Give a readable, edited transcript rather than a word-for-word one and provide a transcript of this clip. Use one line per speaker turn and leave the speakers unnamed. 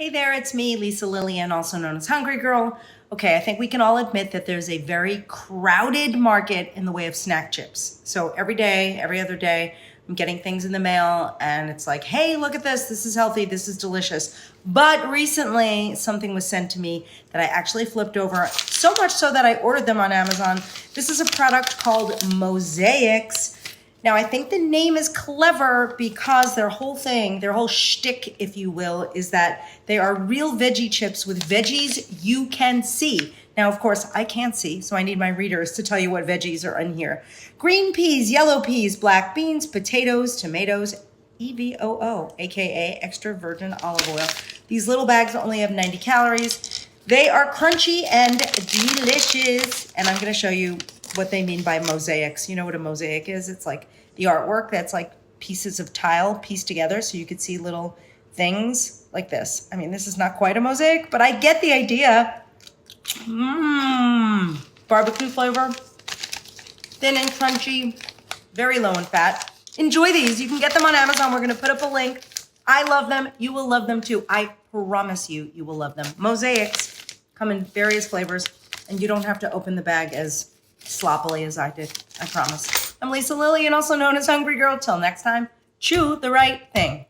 Hey there, it's me, Lisa Lillian, also known as Hungry Girl. Okay, I think we can all admit that there's a very crowded market in the way of snack chips. So every day, every other day, I'm getting things in the mail and it's like, hey, look at this is healthy, this is delicious. But recently, something was sent to me that I actually flipped over, so much so that I ordered them on Amazon. This is a product called Mozaics. Now, I think the name is clever because their whole thing, their whole shtick, if you will, is that they are real veggie chips with veggies you can see. Now, of course, I can't see, so I need my readers to tell you what veggies are in here. Green peas, yellow peas, black beans, potatoes, tomatoes, EVOO, aka extra virgin olive oil. These little bags only have 90 calories. They are crunchy and delicious, and I'm gonna show you what they mean by mosaics. You know what a mosaic is? It's like the artwork that's like pieces of tile pieced together so you could see little things like this. I mean, this is not quite a mosaic, but I get the idea. Barbecue flavor, thin and crunchy, very low in fat. Enjoy these. You can get them on Amazon. We're gonna put up a link. I love them. You will love them too. I promise you, you will love them. Mosaics come in various flavors and you don't have to open the bag as sloppily as I did, I promise. I'm Lisa Lillian, also known as Hungry Girl. Till next time, chew the right thing.